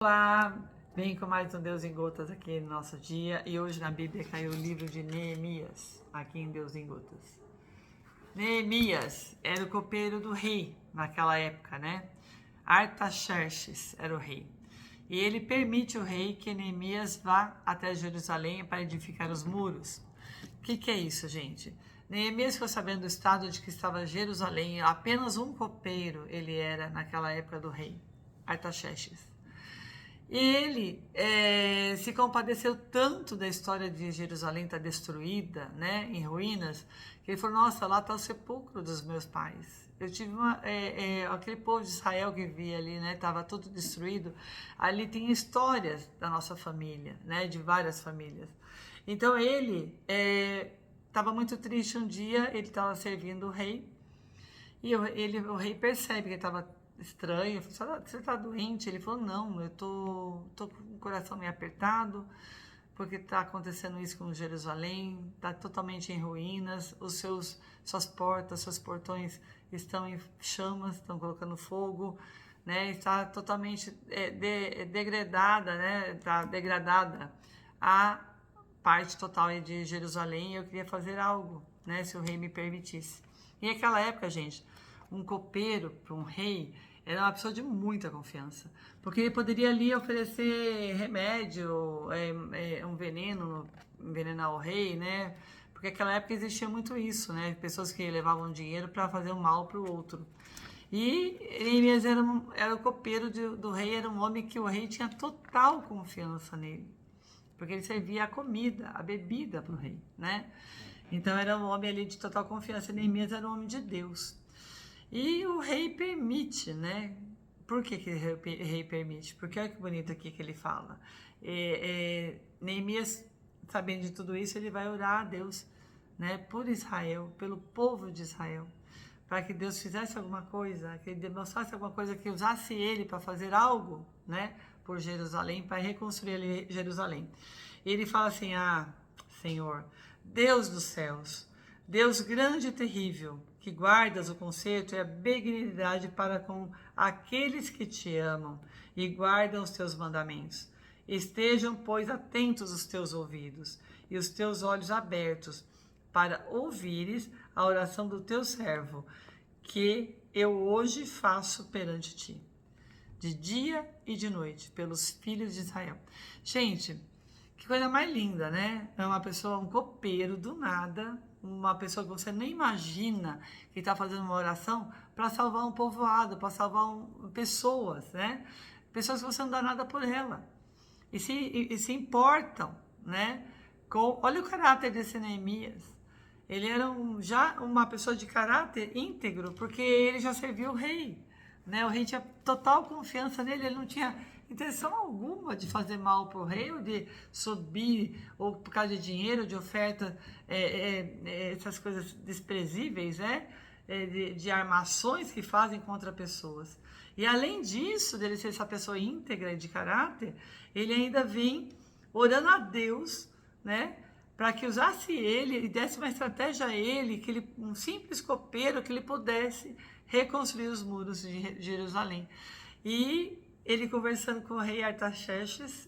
Olá, vem com mais um Deus em Gotas aqui no nosso dia. E hoje na Bíblia caiu o livro de Neemias, aqui em Deus em Gotas. Neemias era o copeiro do rei naquela época, né? Artaxerxes era o rei. E ele permite o rei que Neemias vá até Jerusalém para edificar os muros. O que é isso, gente? Neemias ficou sabendo do estado de que estava Jerusalém, apenas um copeiro ele era naquela época do rei, Artaxerxes. E ele se compadeceu tanto da história de Jerusalém estar destruída, né, em ruínas, que ele falou, nossa, lá está o sepulcro dos meus pais. Eu tive aquele povo de Israel que via ali, né, estava tudo destruído. Ali tem histórias da nossa família, né, de várias famílias. Então ele estava muito triste um dia, ele estava servindo o rei, e o rei percebe que ele estava estranho, falou, você está doente? Ele falou, não, eu tô com o coração meio apertado, porque está acontecendo isso com Jerusalém, está totalmente em ruínas, suas portas, seus portões estão em chamas, estão colocando fogo, né? Está totalmente degradada, né? Está degradada a parte total de Jerusalém, e eu queria fazer algo, né? Se o rei me permitisse. E naquela época, gente, um copeiro para um rei era uma pessoa de muita confiança, porque ele poderia ali oferecer remédio, um veneno, envenenar o rei, né? Porque naquela época existia muito isso, né? Pessoas que levavam dinheiro para fazer o mal para o outro. E Neemias era o copeiro do rei, era um homem que o rei tinha total confiança nele, porque ele servia a comida, a bebida para o rei, né? Então era um homem ali de total confiança. Neemias era um homem de Deus. E o rei permite, né? Por que o rei permite? Porque olha que bonito aqui que ele fala. Neemias, sabendo de tudo isso, ele vai orar a Deus, né? Por Israel, pelo povo de Israel, para que Deus fizesse alguma coisa, que ele demonstrasse alguma coisa, que usasse ele para fazer algo, né? Por Jerusalém, para reconstruir Jerusalém. E ele fala assim, Senhor, Deus dos céus, Deus grande e terrível, que guardas o conserto e a benignidade para com aqueles que te amam e guardam os teus mandamentos. Estejam, pois, atentos os teus ouvidos e os teus olhos abertos para ouvires a oração do teu servo, que eu hoje faço perante ti, de dia e de noite, pelos filhos de Israel. Gente, que coisa mais linda, né? É uma pessoa, um copeiro do nada, uma pessoa que você nem imagina que está fazendo uma oração para salvar um povoado, para salvar pessoas, né? Pessoas que você não dá nada por ela. E se importam, né? Olha o caráter desse Neemias. Ele era já uma pessoa de caráter íntegro, porque ele já serviu o rei, né? O rei tinha total confiança nele, ele não tinha intenção alguma de fazer mal para o rei, ou de subir, ou por causa de dinheiro, de oferta, essas coisas desprezíveis, né? De armações que fazem contra pessoas. E além disso, dele ser essa pessoa íntegra e de caráter, ele ainda vem orando a Deus, né? Para que usasse ele e desse uma estratégia a ele, que ele, um simples copeiro, que ele pudesse reconstruir os muros de Jerusalém. E ele conversando com o rei Artaxerxes,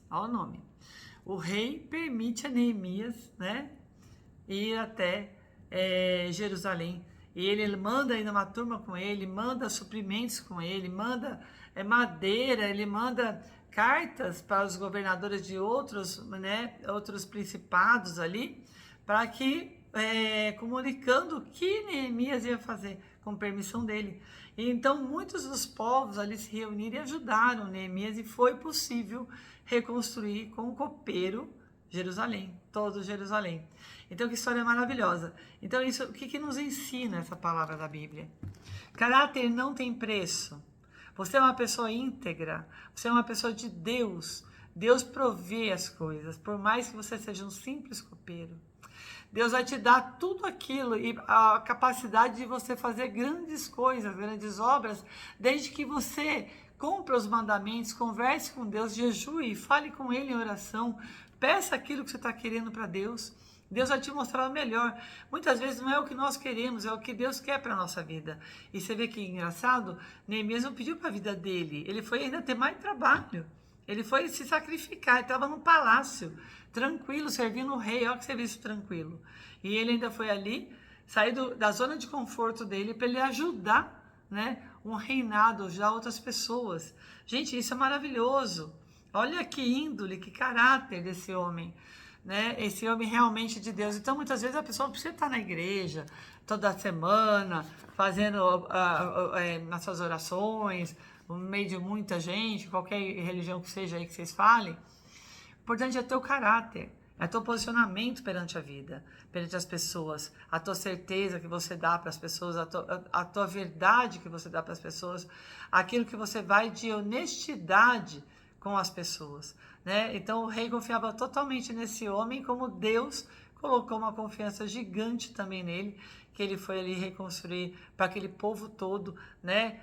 olha o nome. O rei permite a Neemias, né, ir até Jerusalém. E ele manda ainda uma turma com ele, manda suprimentos com ele, manda madeira, ele manda cartas para os governadores de outros, né, outros principados ali, para que comunicando o que Neemias ia fazer, com permissão dele. E então muitos dos povos ali se reuniram e ajudaram Neemias, e foi possível reconstruir com o copeiro Jerusalém, todo Jerusalém. Então que história maravilhosa. Então isso, o que nos ensina essa palavra da Bíblia? Caráter não tem preço. Você é uma pessoa íntegra, você é uma pessoa de Deus. Deus provê as coisas, por mais que você seja um simples copeiro. Deus vai te dar tudo aquilo e a capacidade de você fazer grandes coisas, grandes obras, desde que você cumpra os mandamentos, converse com Deus, jejue, fale com Ele em oração, peça aquilo que você está querendo para Deus. Deus vai te mostrar o melhor. Muitas vezes não é o que nós queremos, é o que Deus quer para a nossa vida. E você vê que engraçado, Neemias não pediu para a vida dele, ele foi ainda ter mais trabalho. Ele foi se sacrificar, ele estava no palácio, tranquilo, servindo o rei, olha que serviço tranquilo. E ele ainda foi ali, sair da zona de conforto dele para ele ajudar, né, um reinado, ajudar outras pessoas. Gente, isso é maravilhoso. Olha que índole, que caráter desse homem, né? Esse homem realmente de Deus. Então, muitas vezes a pessoa não precisa estar na igreja toda semana, fazendo nas suas orações, no meio de muita gente, qualquer religião que seja aí que vocês falem. O importante é teu caráter, é teu posicionamento perante a vida, perante as pessoas, a tua certeza que você dá para as pessoas, a tua verdade que você dá para as pessoas, aquilo que você vai de honestidade com as pessoas, né? Então o rei confiava totalmente nesse homem, como Deus colocou uma confiança gigante também nele, que ele foi ali reconstruir para aquele povo todo, né?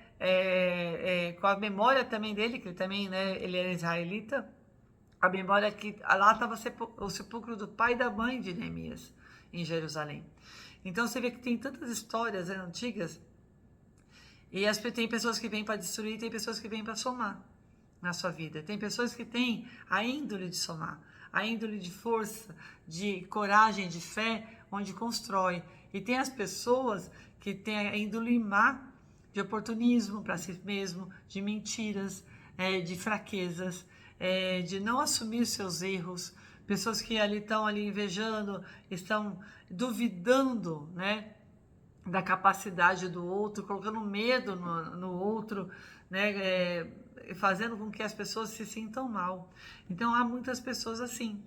Com a memória também dele, que ele também, né, ele era israelita, a memória que lá estava o sepulcro do pai e da mãe de Neemias, em Jerusalém. Então você vê que tem tantas histórias, né, antigas, e tem pessoas que vêm para destruir, tem pessoas que vêm para somar na sua vida. Tem pessoas que têm a índole de somar, a índole de força, de coragem, de fé, onde constrói. E tem as pessoas que têm a índole má, de oportunismo para si mesmo, de mentiras, de fraquezas, de não assumir seus erros. Pessoas que estão ali invejando, estão duvidando, né, da capacidade do outro, colocando medo no outro, né, fazendo com que as pessoas se sintam mal. Então há muitas pessoas assim.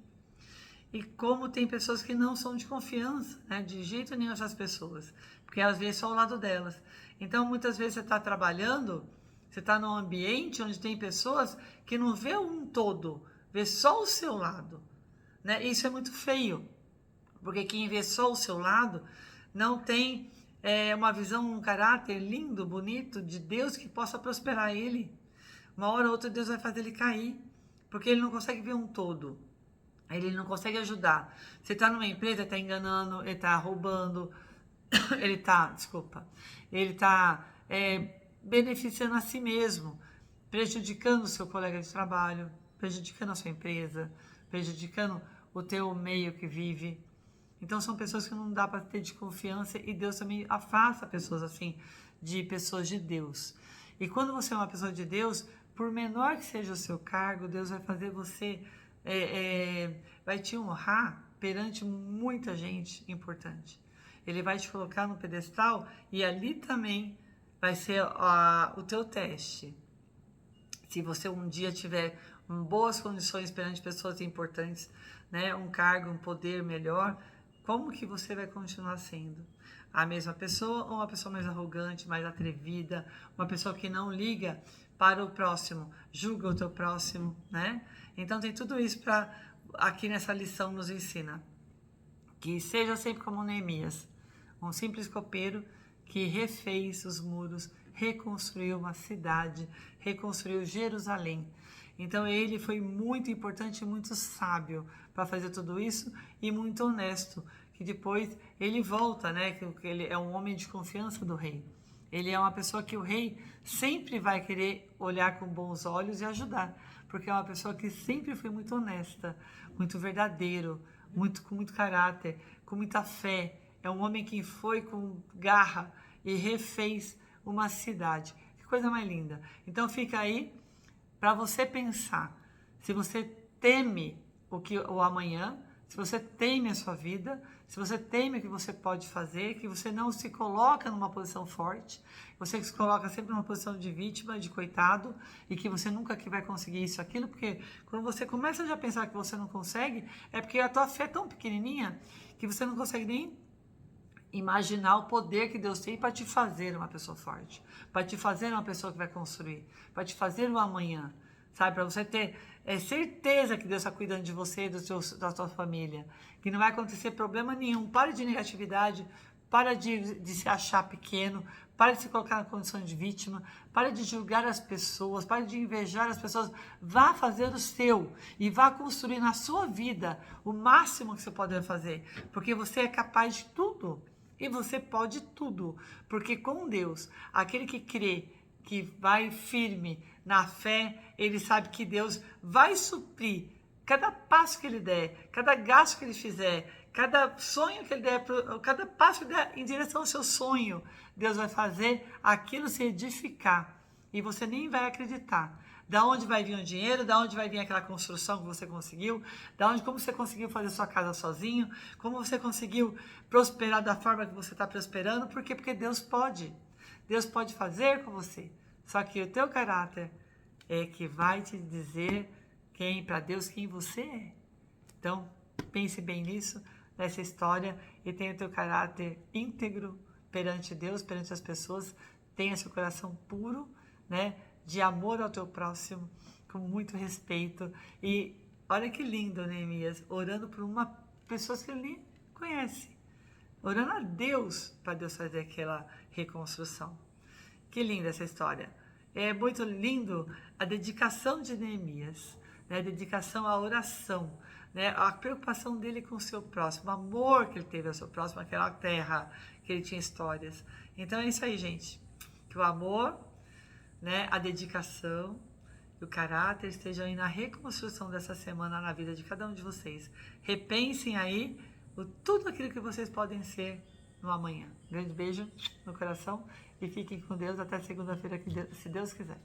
E como tem pessoas que não são de confiança, né, de jeito nenhum essas pessoas, porque elas veem só o lado delas. Então muitas vezes você está trabalhando, você está num ambiente onde tem pessoas que não vê um todo, vê só o seu lado, né? Isso é muito feio, porque quem vê só o seu lado não tem uma visão, um caráter lindo, bonito de Deus que possa prosperar ele. Uma hora ou outra Deus vai fazer ele cair, porque ele não consegue ver um todo. Ele não consegue ajudar. Você está numa empresa, está enganando, ele está roubando, ele está beneficiando a si mesmo, prejudicando o seu colega de trabalho, prejudicando a sua empresa, prejudicando o teu meio que vive. Então são pessoas que não dá para ter de confiança, e Deus também afasta pessoas assim, de pessoas de Deus. E quando você é uma pessoa de Deus, por menor que seja o seu cargo, Deus vai fazer você, vai te honrar perante muita gente importante. Ele vai te colocar no pedestal, e ali também vai ser o teu teste. Se você um dia tiver boas condições perante pessoas importantes, né, um cargo, um poder melhor, como que você vai continuar sendo? A mesma pessoa, ou uma pessoa mais arrogante, mais atrevida, uma pessoa que não liga para o próximo, julga o teu próximo, né? Então tem tudo isso para aqui nessa lição nos ensina. Que seja sempre como Neemias, um simples copeiro que refez os muros, reconstruiu uma cidade, reconstruiu Jerusalém. Então ele foi muito importante e muito sábio para fazer tudo isso, e muito honesto, que depois ele volta, né? Que ele é um homem de confiança do rei. Ele é uma pessoa que o rei sempre vai querer olhar com bons olhos e ajudar, porque é uma pessoa que sempre foi muito honesta, muito verdadeiro, com muito caráter, com muita fé. É um homem que foi com garra e refez uma cidade. Que coisa mais linda. Então fica aí para você pensar. Se você teme o amanhã, se você teme a sua vida, se você teme o que você pode fazer, que você não se coloca numa posição forte, você se coloca sempre numa posição de vítima, de coitado, e que você nunca que vai conseguir isso, aquilo, porque quando você começa já a pensar que você não consegue, é porque a tua fé é tão pequenininha que você não consegue nem imaginar o poder que Deus tem para te fazer uma pessoa forte, para te fazer uma pessoa que vai construir, para te fazer um amanhã, sabe? Para você ter certeza que Deus está cuidando de você e da sua família, que não vai acontecer problema nenhum. Para de negatividade, para de se achar pequeno, Pare de se colocar na condição de vítima, pare de julgar as pessoas, pare de invejar as pessoas. Vá fazer o seu e vá construir na sua vida o máximo que você pode fazer, porque você é capaz de tudo e você pode tudo, porque com Deus, aquele que crê, que vai firme na fé, ele sabe que Deus vai suprir cada passo que ele der, cada gasto que ele fizer, cada sonho que ele der, cada passo que ele der em direção ao seu sonho, Deus vai fazer aquilo se edificar e você nem vai acreditar. Da onde vai vir o dinheiro, da onde vai vir aquela construção que você conseguiu, como você conseguiu fazer sua casa sozinho, como você conseguiu prosperar da forma que você está prosperando, por quê? Porque Deus pode. Deus pode fazer com você, só que o teu caráter é que vai te dizer para Deus quem você é. Então, pense bem nisso, nessa história, e tenha o teu caráter íntegro perante Deus, perante as pessoas, tenha seu coração puro, né, de amor ao teu próximo, com muito respeito. E olha que lindo, Neemias, orando por uma pessoa que ele nem conhece, orando a Deus para Deus fazer aquela reconstrução. Que linda essa história. É muito lindo a dedicação de Neemias, né? A dedicação à oração, né? A preocupação dele com o seu próximo, o amor que ele teve ao seu próximo, aquela terra que ele tinha histórias. Então é isso aí, gente. Que o amor, né, a dedicação e o caráter estejam aí na reconstrução dessa semana na vida de cada um de vocês. Repensem aí tudo aquilo que vocês podem ser no amanhã. Grande beijo no coração e fiquem com Deus até segunda-feira, se Deus quiser.